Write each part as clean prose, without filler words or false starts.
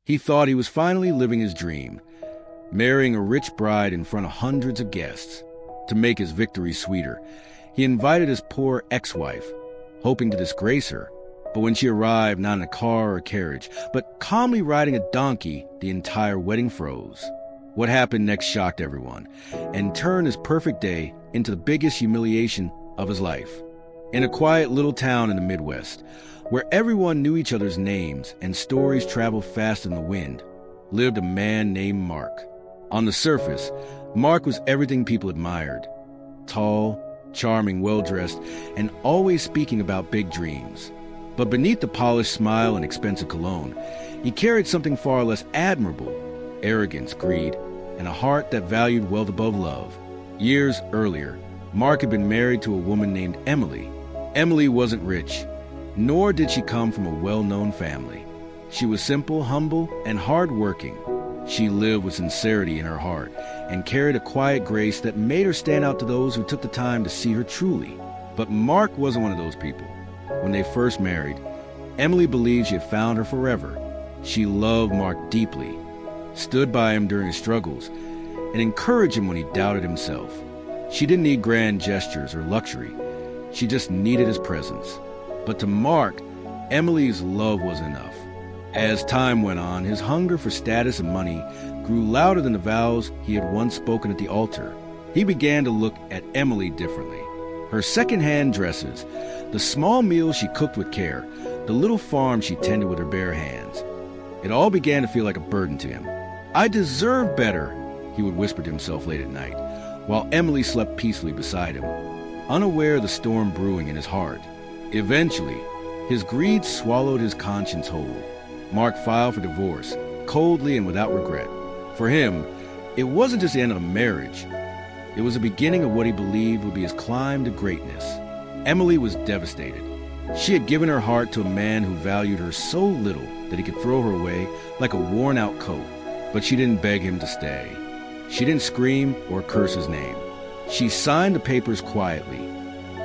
He thought he was finally living his dream, marrying a rich bride in front of hundreds of guests. To make his victory sweeter, he invited his poor ex-wife, hoping to disgrace her. But when she arrived, not in a car or carriage, but calmly riding a donkey, the entire wedding froze. What happened next shocked everyone, and turned his perfect day into the biggest humiliation of his life. In a quiet little town in the Midwest, where everyone knew each other's names and stories traveled faster than the wind, lived a man named Mark. On the surface, Mark was everything people admired. Tall, charming, well-dressed, and always speaking about big dreams. But beneath the polished smile and expensive cologne, he carried something far less admirable: arrogance, greed, and a heart that valued wealth above love. Years earlier, Mark had been married to a woman named Emily. Emily wasn't rich, nor did she come from a well-known family. She was simple, humble, and hard-working. She lived with sincerity in her heart and carried a quiet grace that made her stand out to those who took the time to see her truly. But Mark wasn't one of those people. When they first married, Emily believed she had found her forever. She loved Mark deeply, stood by him during his struggles, and encouraged him when he doubted himself. She didn't need grand gestures or luxury. She just needed his presence. But to Mark, Emily's love wasn't enough. As time went on, his hunger for status and money grew louder than the vows he had once spoken at the altar. He began to look at Emily differently. Her second-hand dresses, the small meals she cooked with care, the little farm she tended with her bare hands. It all began to feel like a burden to him. "I deserve better," he would whisper to himself late at night, while Emily slept peacefully beside him, unaware of the storm brewing in his heart. Eventually, his greed swallowed his conscience whole. Mark filed for divorce, coldly and without regret. For him, it wasn't just the end of a marriage. It was the beginning of what he believed would be his climb to greatness. Emily was devastated. She had given her heart to a man who valued her so little that he could throw her away like a worn-out coat. But she didn't beg him to stay. She didn't scream or curse his name. She signed the papers quietly,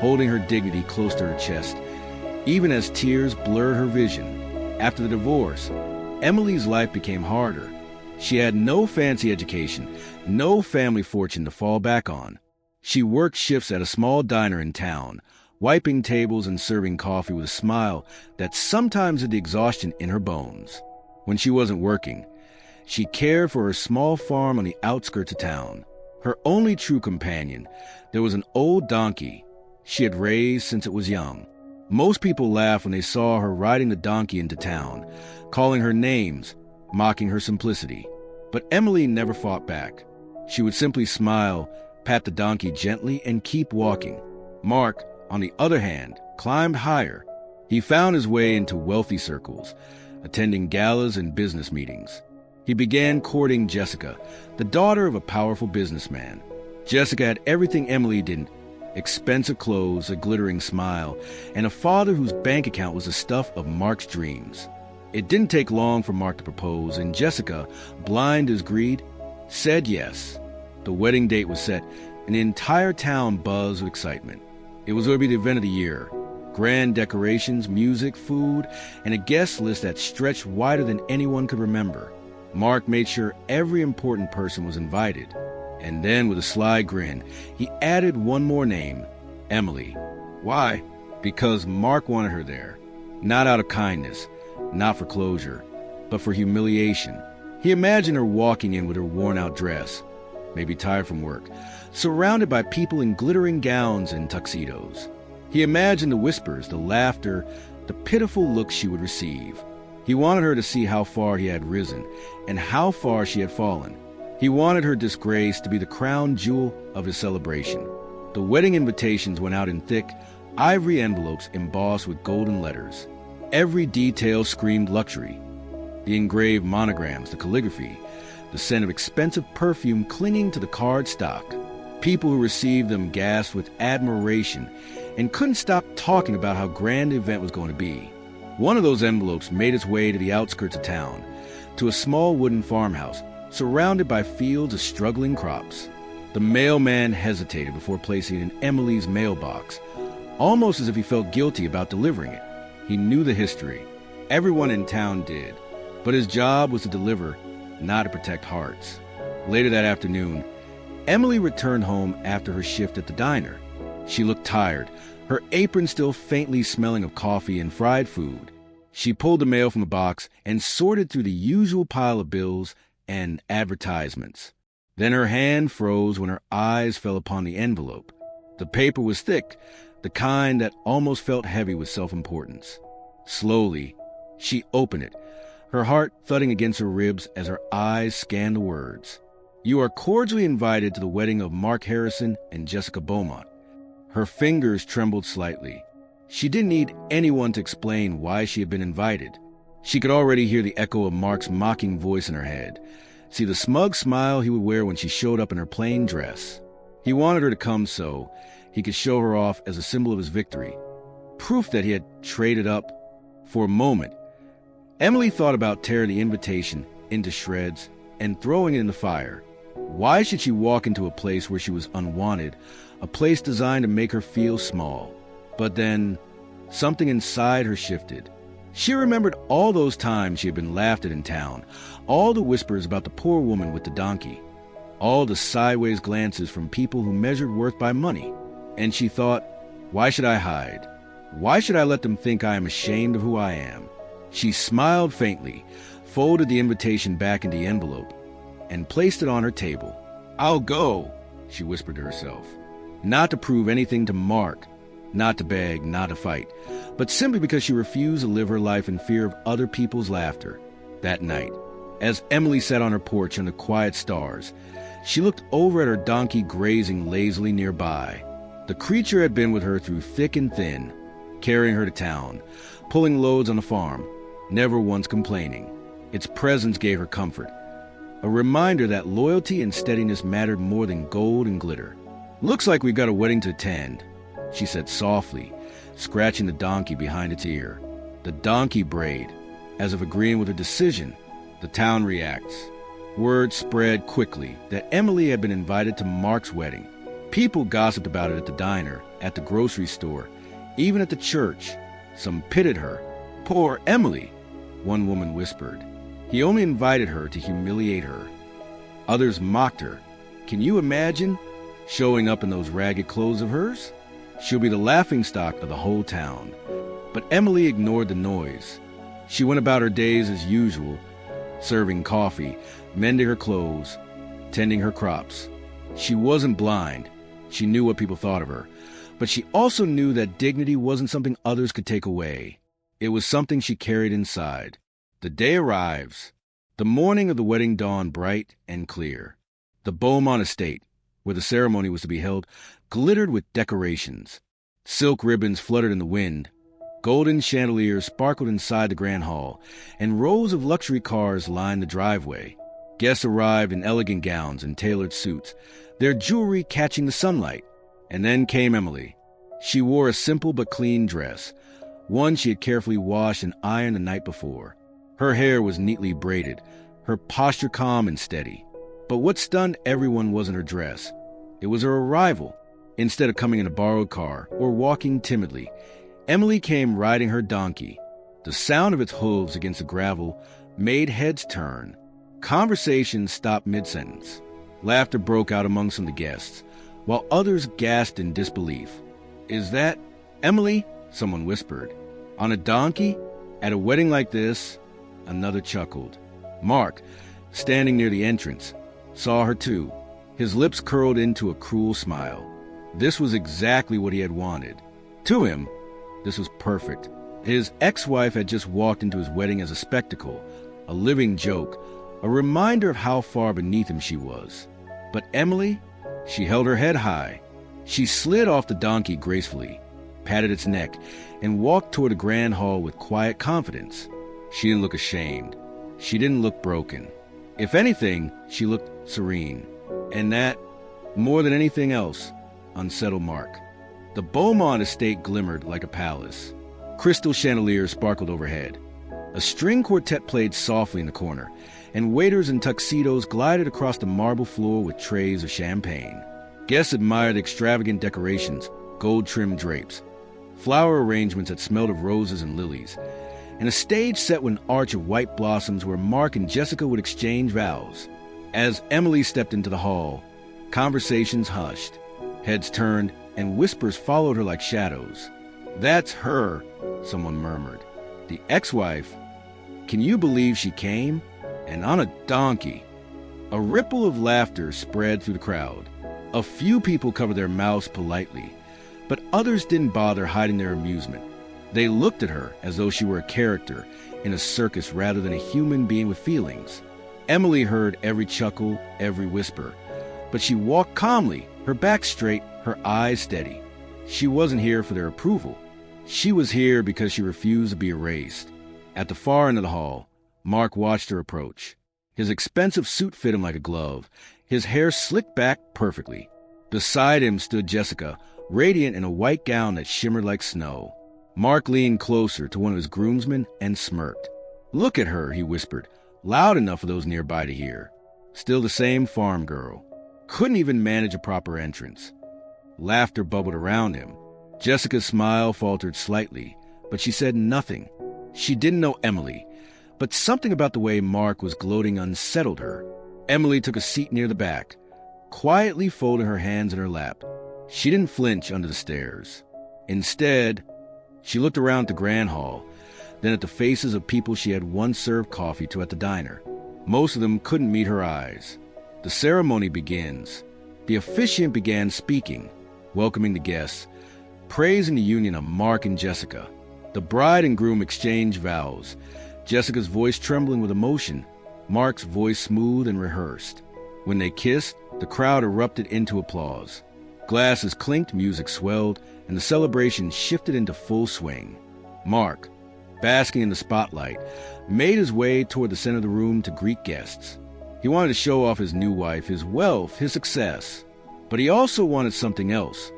holding her dignity close to her chest, even as tears blurred her vision. After the divorce, Emily's life became harder. She had no fancy education, no family fortune to fall back on. She worked shifts at a small diner in town, wiping tables and serving coffee with a smile that sometimes had the exhaustion in her bones. When she wasn't working, she cared for her small farm on the outskirts of town. Her only true companion, there was an old donkey she had raised since it was young. Most people laughed when they saw her riding the donkey into town, calling her names, mocking her simplicity. But Emily never fought back. She would simply smile, pat the donkey gently, and keep walking. Mark, on the other hand, climbed higher. He found his way into wealthy circles, attending galas and business meetings. He began courting Jessica, the daughter of a powerful businessman. Jessica had everything Emily didn't: expensive clothes, a glittering smile, and a father whose bank account was the stuff of Mark's dreams. It didn't take long for Mark to propose, and Jessica, blind as greed, said yes. The wedding date was set, and the entire town buzzed with excitement. It was going to be the event of the year. Grand decorations, music, food, and a guest list that stretched wider than anyone could remember. Mark made sure every important person was invited. And then, with a sly grin, he added one more name: Emily. Why? Because Mark wanted her there. Not out of kindness, not for closure, but for humiliation. He imagined her walking in with her worn-out dress, maybe tired from work, surrounded by people in glittering gowns and tuxedos. He imagined the whispers, the laughter, the pitiful looks she would receive. He wanted her to see how far he had risen and how far she had fallen. He wanted her disgrace to be the crown jewel of his celebration. The wedding invitations went out in thick, ivory envelopes embossed with golden letters. Every detail screamed luxury. The engraved monograms, the calligraphy, the scent of expensive perfume clinging to the card stock. People who received them gasped with admiration and couldn't stop talking about how grand the event was going to be. One of those envelopes made its way to the outskirts of town, to a small wooden farmhouse surrounded by fields of struggling crops. The mailman hesitated before placing it in Emily's mailbox, almost as if he felt guilty about delivering it. He knew the history. Everyone in town did. But his job was to deliver, not to protect hearts. Later that afternoon, Emily returned home after her shift at the diner. She looked tired, her apron still faintly smelling of coffee and fried food. She pulled the mail from a box and sorted through the usual pile of bills and advertisements. Then her hand froze when her eyes fell upon the envelope. The paper was thick, the kind that almost felt heavy with self-importance. Slowly, she opened it, her heart thudding against her ribs as her eyes scanned the words. "You are cordially invited to the wedding of Mark Harrison and Jessica Beaumont." Her fingers trembled slightly. She didn't need anyone to explain why she had been invited. She could already hear the echo of Mark's mocking voice in her head, see the smug smile he would wear when she showed up in her plain dress. He wanted her to come so he could show her off as a symbol of his victory, proof that he had traded up. For a moment, Emily thought about tearing the invitation into shreds and throwing it in the fire. Why should she walk into a place where she was unwanted, a place designed to make her feel small? But then, something inside her shifted. She remembered all those times she had been laughed at in town, all the whispers about the poor woman with the donkey, all the sideways glances from people who measured worth by money. And she thought, why should I hide? Why should I let them think I am ashamed of who I am? She smiled faintly, folded the invitation back in the envelope, and placed it on her table. "I'll go," she whispered to herself. Not to prove anything to Mark, not to beg, not to fight, but simply because she refused to live her life in fear of other people's laughter. That night, as Emily sat on her porch under quiet stars, she looked over at her donkey grazing lazily nearby. The creature had been with her through thick and thin, carrying her to town, pulling loads on the farm, never once complaining. Its presence gave her comfort, a reminder that loyalty and steadiness mattered more than gold and glitter. "Looks like we've got a wedding to attend," she said softly, scratching the donkey behind its ear. The donkey brayed, as if agreeing with her decision. The town reacts. Word spread quickly that Emily had been invited to Mark's wedding. People gossiped about it at the diner, at the grocery store, even at the church. Some pitied her. "Poor Emily," one woman whispered. "He only invited her to humiliate her." Others mocked her. "Can you imagine showing up in those ragged clothes of hers? She'll be the laughingstock of the whole town." But Emily ignored the noise. She went about her days as usual, serving coffee, mending her clothes, tending her crops. She wasn't blind. She knew what people thought of her. But she also knew that dignity wasn't something others could take away. It was something she carried inside. The day arrives. The morning of the wedding dawned bright and clear. The Beaumont estate, where the ceremony was to be held, glittered with decorations. Silk ribbons fluttered in the wind. Golden chandeliers sparkled inside the grand hall, and rows of luxury cars lined the driveway. Guests arrived in elegant gowns and tailored suits, their jewelry catching the sunlight. And then came Emily. She wore a simple but clean dress, one she had carefully washed and ironed the night before. Her hair was neatly braided, her posture calm and steady. But what stunned everyone wasn't her dress. It was her arrival. Instead of coming in a borrowed car or walking timidly, Emily came riding her donkey. The sound of its hooves against the gravel made heads turn. Conversation stopped mid-sentence. Laughter broke out among some of the guests, while others gasped in disbelief. "Is that Emily?" someone whispered. "On a donkey? At a wedding like this?" Another chuckled. Mark, standing near the entrance, saw her too. His lips curled into a cruel smile. This was exactly what he had wanted. To him, this was perfect. His ex-wife had just walked into his wedding as a spectacle, a living joke, a reminder of how far beneath him she was. But Emily, she held her head high. She slid off the donkey gracefully, patted its neck, and walked toward the grand hall with quiet confidence. She didn't look ashamed. She didn't look broken. If anything, she looked serene. And that, more than anything else, unsettled Mark. The Beaumont estate glimmered like a palace. Crystal chandeliers sparkled overhead. A string quartet played softly in the corner, and waiters in tuxedos glided across the marble floor with trays of champagne. Guests admired the extravagant decorations, gold-trimmed drapes, flower arrangements that smelled of roses and lilies, and a stage set with an arch of white blossoms where Mark and Jessica would exchange vows. As Emily stepped into the hall, conversations hushed, heads turned, and whispers followed her like shadows. "That's her," someone murmured. "The ex-wife. Can you believe she came? And on a donkey." A ripple of laughter spread through the crowd. A few people covered their mouths politely, but others didn't bother hiding their amusement. They looked at her as though she were a character in a circus rather than a human being with feelings. Emily heard every chuckle, every whisper, but she walked calmly, her back straight, her eyes steady. She wasn't here for their approval. She was here because she refused to be erased. At the far end of the hall, Mark watched her approach. His expensive suit fit him like a glove, his hair slicked back perfectly. Beside him stood Jessica, radiant in a white gown that shimmered like snow. Mark leaned closer to one of his groomsmen and smirked. "Look at her," he whispered, loud enough for those nearby to hear. Still the same farm girl. Couldn't even manage a proper entrance. Laughter bubbled around him. Jessica's smile faltered slightly, but she said nothing. She didn't know Emily, but something about the way Mark was gloating unsettled her. Emily took a seat near the back, quietly folding her hands in her lap. She didn't flinch under the stares. Instead, she looked around the grand hall, then at the faces of people she had once served coffee to at the diner. Most of them couldn't meet her eyes. The ceremony begins. The officiant began speaking, welcoming the guests, praising the union of Mark and Jessica. The bride and groom exchanged vows, Jessica's voice trembling with emotion, Mark's voice smooth and rehearsed. When they kissed, the crowd erupted into applause. Glasses clinked, music swelled, and the celebration shifted into full swing. Mark, basking in the spotlight, made his way toward the center of the room to greet guests. He wanted to show off his new wife, his wealth, his success. But he also wanted something else.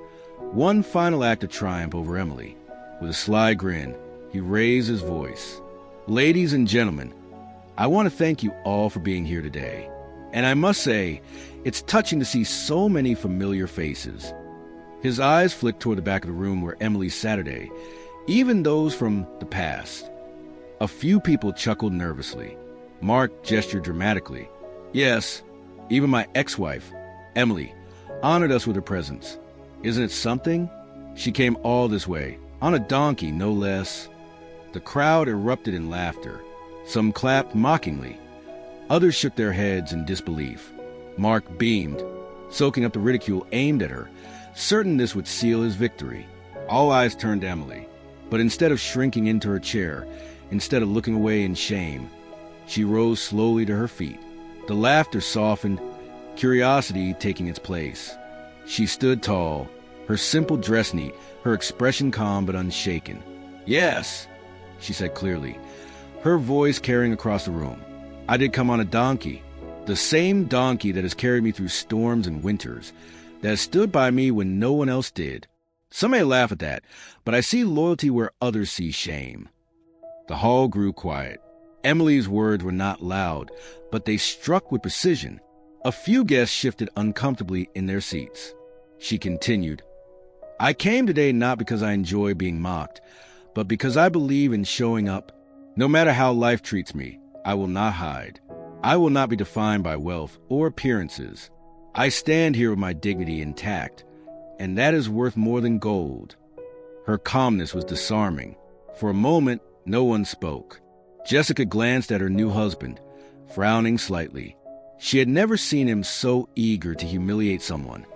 One final act of triumph over Emily. With a sly grin, he raised his voice. "Ladies and gentlemen, I want to thank you all for being here today. And I must say, it's touching to see so many familiar faces." His eyes flicked toward the back of the room where Emily sat today, even those from the past. A few people chuckled nervously. Mark gestured dramatically. "Yes, even my ex-wife, Emily, honored us with her presence. Isn't it something? She came all this way, on a donkey, no less." The crowd erupted in laughter. Some clapped mockingly. Others shook their heads in disbelief. Mark beamed, soaking up the ridicule aimed at her, certain this would seal his victory. All eyes turned to Emily, but instead of shrinking into her chair, instead of looking away in shame, she rose slowly to her feet. The laughter softened, curiosity taking its place. She stood tall, her simple dress neat, her expression calm but unshaken. "Yes," she said clearly, her voice carrying across the room. "I did come on a donkey, the same donkey that has carried me through storms and winters, that has stood by me when no one else did. Some may laugh at that, but I see loyalty where others see shame." The hall grew quiet. Emily's words were not loud, but they struck with precision. A few guests shifted uncomfortably in their seats. She continued, "I came today not because I enjoy being mocked, but because I believe in showing up. No matter how life treats me, I will not hide. I will not be defined by wealth or appearances. I stand here with my dignity intact, and that is worth more than gold." Her calmness was disarming. For a moment, no one spoke. Jessica glanced at her new husband, frowning slightly. She had never seen him so eager to humiliate someone,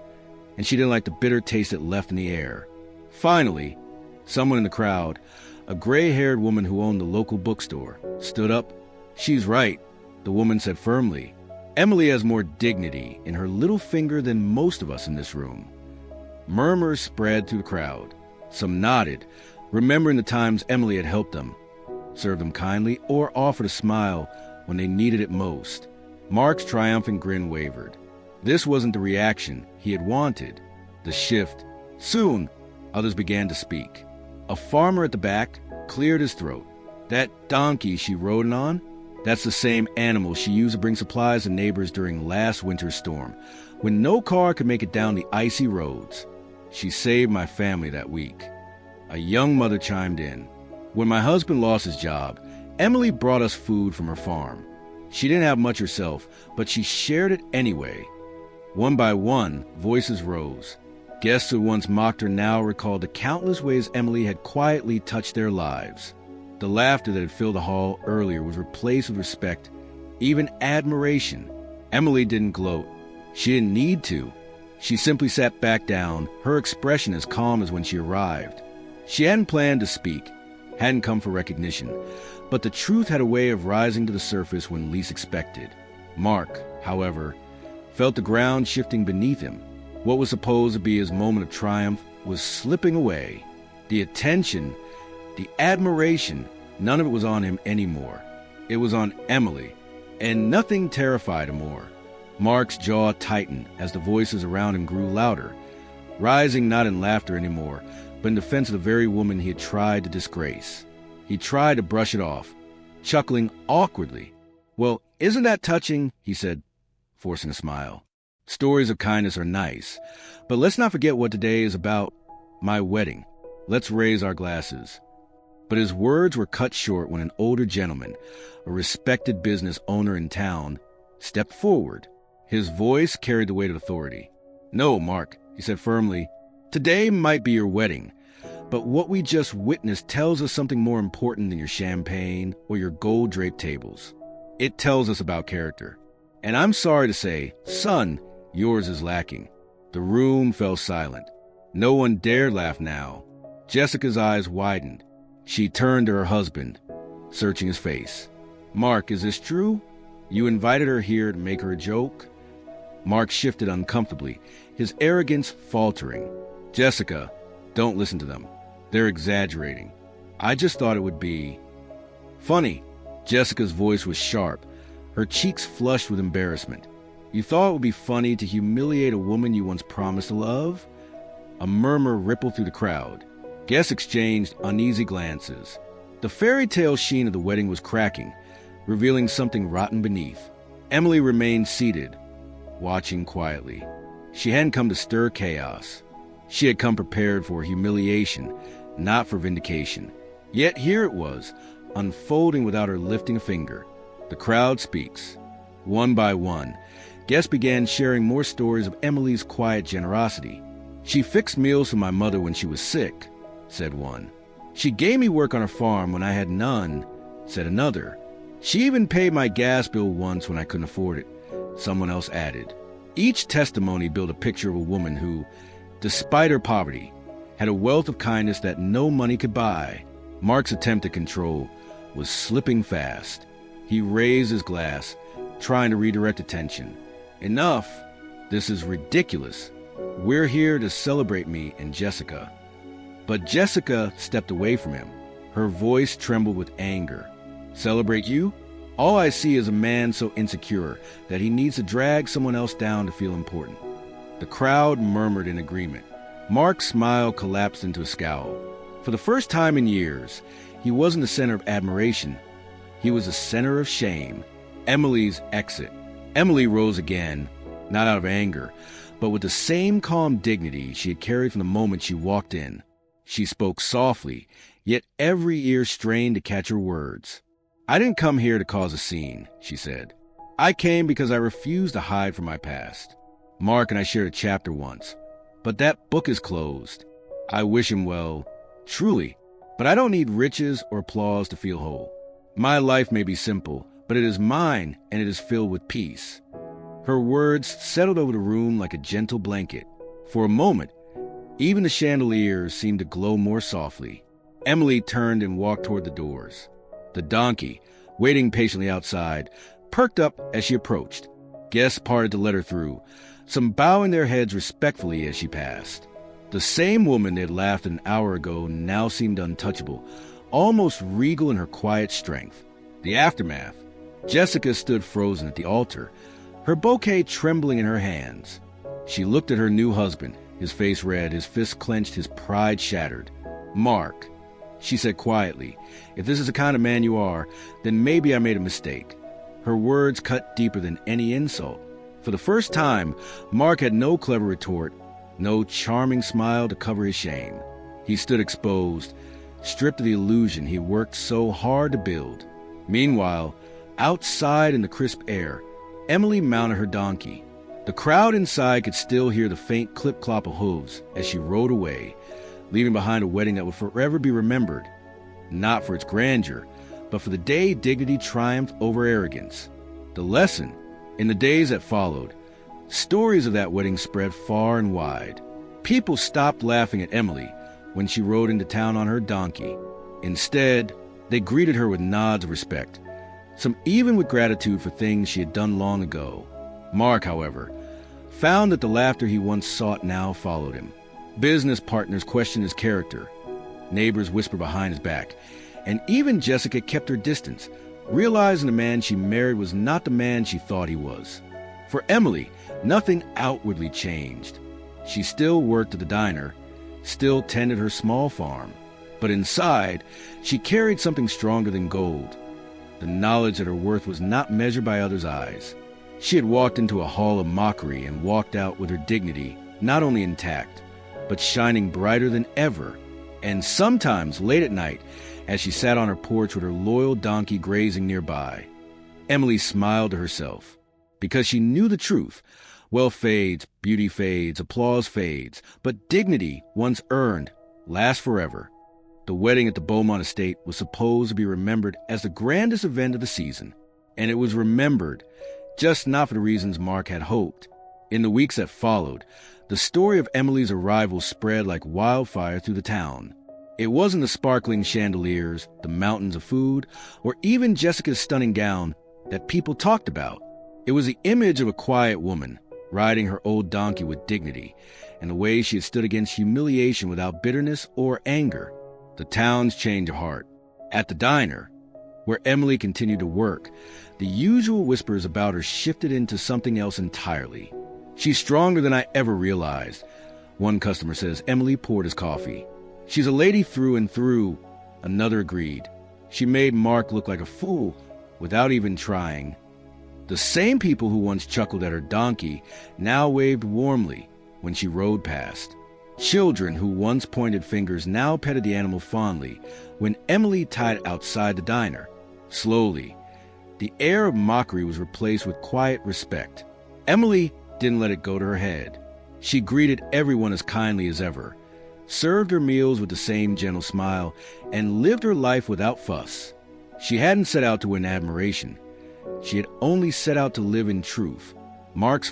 and she didn't like the bitter taste it left in the air. Finally, someone in the crowd, a gray-haired woman who owned the local bookstore, stood up. "She's right," the woman said firmly. "Emily has more dignity in her little finger than most of us in this room." Murmurs spread through the crowd. Some nodded, remembering the times Emily had helped them, served them kindly, or offered a smile when they needed it most. Mark's triumphant grin wavered. This wasn't the reaction he had wanted. The shift. Soon, others began to speak. A farmer at the back cleared his throat. "That donkey she rode on? That's the same animal she used to bring supplies to neighbors during last winter's storm, when no car could make it down the icy roads. She saved my family that week." A young mother chimed in. When my husband lost his job, Emily brought us food from her farm. She didn't have much herself, but she shared it anyway. One by one, voices rose. Guests who once mocked her now recalled the countless ways Emily had quietly touched their lives. The laughter that had filled the hall earlier was replaced with respect, even admiration. Emily didn't gloat. She didn't need to. She simply sat back down, her expression as calm as when she arrived. She hadn't planned to speak, hadn't come for recognition, but the truth had a way of rising to the surface when least expected. Mark, however, felt the ground shifting beneath him. What was supposed to be his moment of triumph was slipping away. The attention, the admiration, none of it was on him anymore. It was on Emily, and nothing terrified him more. Mark's jaw tightened as the voices around him grew louder, rising not in laughter anymore, but in defense of the very woman he had tried to disgrace. He tried to brush it off, chuckling awkwardly. "Well, isn't that touching?" he said, forcing a smile. "Stories of kindness are nice, but let's not forget what today is about. My wedding. Let's raise our glasses." But his words were cut short when an older gentleman, a respected business owner in town, stepped forward. His voice carried the weight of authority. "No, Mark," he said firmly. "Today might be your wedding, but what we just witnessed tells us something more important than your champagne or your gold-draped tables. It tells us about character. And I'm sorry to say, son, yours is lacking." The room fell silent. No one dared laugh now. Jessica's eyes widened. She turned to her husband, searching his face. "Mark, is this true? You invited her here to make her a joke?" Mark shifted uncomfortably, his arrogance faltering. "Jessica, don't listen to them. They're exaggerating. I just thought it would be funny." Jessica's voice was sharp, her cheeks flushed with embarrassment. "You thought it would be funny to humiliate a woman you once promised to love?" A murmur rippled through the crowd. Guests exchanged uneasy glances. The fairy tale sheen of the wedding was cracking, revealing something rotten beneath. Emily remained seated, watching quietly. She hadn't come to stir chaos. She had come prepared for humiliation, not for vindication. Yet here it was, unfolding without her lifting a finger. The crowd speaks. One by one, guests began sharing more stories of Emily's quiet generosity. "She fixed meals for my mother when she was sick," said one. "She gave me work on her farm when I had none," said another. "She even paid my gas bill once when I couldn't afford it," someone else added. Each testimony built a picture of a woman who, despite her poverty, had a wealth of kindness that no money could buy. Mark's attempt at control was slipping fast. He raised his glass, trying to redirect attention. "Enough! This is ridiculous. We're here to celebrate me and Jessica." But Jessica stepped away from him. Her voice trembled with anger. "Celebrate you? All I see is a man so insecure that he needs to drag someone else down to feel important." The crowd murmured in agreement. Mark's smile collapsed into a scowl. For the first time in years, he wasn't the center of admiration. He was the center of shame. Emily's exit. Emily rose again, not out of anger, but with the same calm dignity she had carried from the moment she walked in. She spoke softly, yet every ear strained to catch her words. "I didn't come here to cause a scene," she said. "I came because I refused to hide from my past. Mark and I shared a chapter once, but that book is closed. I wish him well, truly, but I don't need riches or applause to feel whole. My life may be simple, but it is mine and it is filled with peace." Her words settled over the room like a gentle blanket. For a moment, even the chandeliers seemed to glow more softly. Emily turned and walked toward the doors. The donkey, waiting patiently outside, perked up as she approached. Guests parted to let her through, some bowing their heads respectfully as she passed. The same woman they had laughed at an hour ago now seemed untouchable, almost regal in her quiet strength. The aftermath. Jessica stood frozen at the altar, her bouquet trembling in her hands. She looked at her new husband, his face red, his fists clenched, his pride shattered. "Mark," she said quietly, "if this is the kind of man you are, then maybe I made a mistake." Her words cut deeper than any insult. For the first time, Mark had no clever retort, no charming smile to cover his shame. He stood exposed, stripped of the illusion he worked so hard to build. Meanwhile, outside in the crisp air, Emily mounted her donkey. The crowd inside could still hear the faint clip-clop of hooves as she rode away, leaving behind a wedding that would forever be remembered, not for its grandeur, but for the day dignity triumphed over arrogance. The lesson, in the days that followed, stories of that wedding spread far and wide. People stopped laughing at Emily when she rode into town on her donkey. Instead, they greeted her with nods of respect, some even with gratitude for things she had done long ago. Mark, however, found that the laughter he once sought now followed him. Business partners questioned his character. Neighbors whispered behind his back. And even Jessica kept her distance, realizing the man she married was not the man she thought he was. For Emily, nothing outwardly changed. She still worked at the diner, still tended her small farm. But inside, she carried something stronger than gold. The knowledge that her worth was not measured by others' eyes. She had walked into a hall of mockery and walked out with her dignity not only intact, but shining brighter than ever. And sometimes late at night, as she sat on her porch with her loyal donkey grazing nearby, Emily smiled to herself, because she knew the truth. Wealth fades, beauty fades, applause fades, but dignity, once earned, lasts forever. The wedding at the Beaumont estate was supposed to be remembered as the grandest event of the season, and it was remembered, just not for the reasons Mark had hoped. In the weeks that followed, the story of Emily's arrival spread like wildfire through the town. It wasn't the sparkling chandeliers, the mountains of food, or even Jessica's stunning gown that people talked about. It was the image of a quiet woman, riding her old donkey with dignity, and the way she had stood against humiliation without bitterness or anger. The town's change of heart. At the diner, where Emily continued to work, the usual whispers about her shifted into something else entirely. "She's stronger than I ever realized," one customer says. Emily poured his coffee. "She's a lady through and through," another agreed. "She made Mark look like a fool without even trying." The same people who once chuckled at her donkey now waved warmly when she rode past. Children who once pointed fingers now petted the animal fondly when Emily tied it outside the diner. Slowly, the air of mockery was replaced with quiet respect. Emily didn't let it go to her head. She greeted everyone as kindly as ever, served her meals with the same gentle smile, and lived her life without fuss. She hadn't set out to win admiration. She had only set out to live in truth. Mark,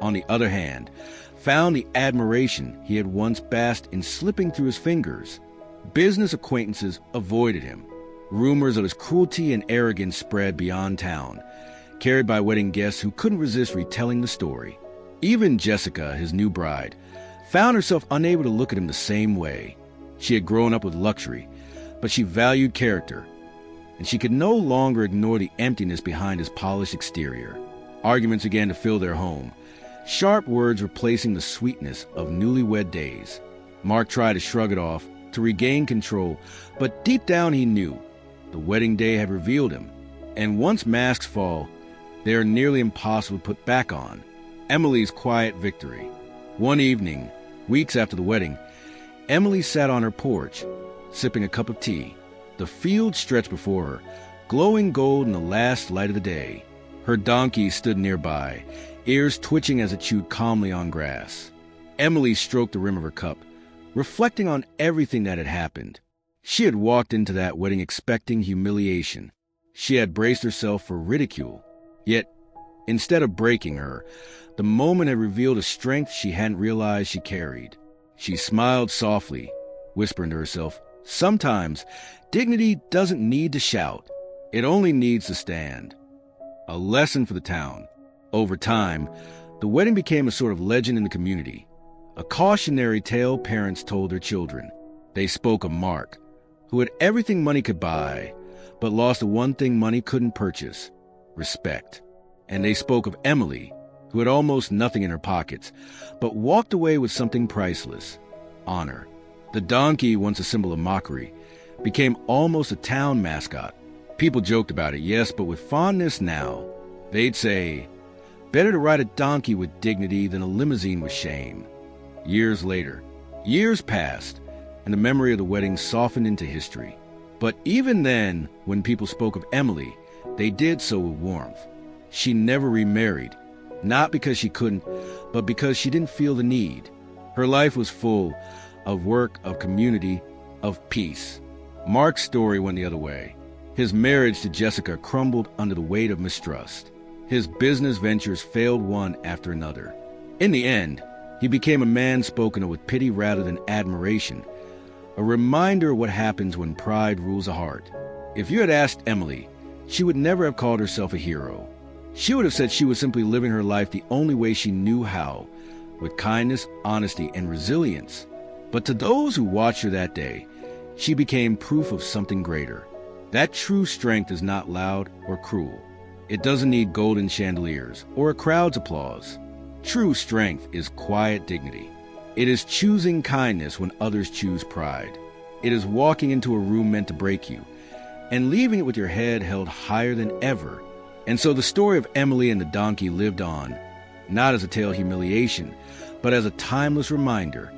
on the other hand, found the admiration he had once basked in slipping through his fingers. Business acquaintances avoided him. Rumors of his cruelty and arrogance spread beyond town, carried by wedding guests who couldn't resist retelling the story. Even Jessica, his new bride, found herself unable to look at him the same way. She had grown up with luxury, but she valued character, and she could no longer ignore the emptiness behind his polished exterior. Arguments began to fill their home, sharp words replacing the sweetness of newlywed days. Mark tried to shrug it off, to regain control, but deep down he knew the wedding day had revealed him, and once masks fall, they are nearly impossible to put back on. Emily's quiet victory. One evening, weeks after the wedding, Emily sat on her porch, sipping a cup of tea. The field stretched before her, glowing gold in the last light of the day. Her donkey stood nearby, ears twitching as it chewed calmly on grass. Emily stroked the rim of her cup, reflecting on everything that had happened. She had walked into that wedding expecting humiliation. She had braced herself for ridicule. Yet, instead of breaking her, the moment had revealed a strength she hadn't realized she carried. She smiled softly, whispering to herself, "Sometimes, dignity doesn't need to shout. It only needs to stand." A lesson for the town. Over time, the wedding became a sort of legend in the community, a cautionary tale parents told their children. They spoke of Mark, who had everything money could buy, but lost the one thing money couldn't purchase: respect. And they spoke of Emily, who had almost nothing in her pockets, but walked away with something priceless: honor. The donkey, once a symbol of mockery, became almost a town mascot. People joked about it, yes, but with fondness now. They'd say, "Better to ride a donkey with dignity than a limousine with shame." Years later, years passed, and the memory of the wedding softened into history. But even then, when people spoke of Emily, they did so with warmth. She never remarried, not because she couldn't, but because she didn't feel the need. Her life was full of work, of community, of peace. Mark's story went the other way. His marriage to Jessica crumbled under the weight of mistrust. His business ventures failed one after another. In the end, he became a man spoken of with pity rather than admiration, a reminder of what happens when pride rules a heart. If you had asked Emily, she would never have called herself a hero. She would have said she was simply living her life the only way she knew how, with kindness, honesty, and resilience. But to those who watched her that day, she became proof of something greater. That true strength is not loud or cruel. It doesn't need golden chandeliers or a crowd's applause. True strength is quiet dignity. It is choosing kindness when others choose pride. It is walking into a room meant to break you and leaving it with your head held higher than ever. And so the story of Emily and the donkey lived on, not as a tale of humiliation, but as a timeless reminder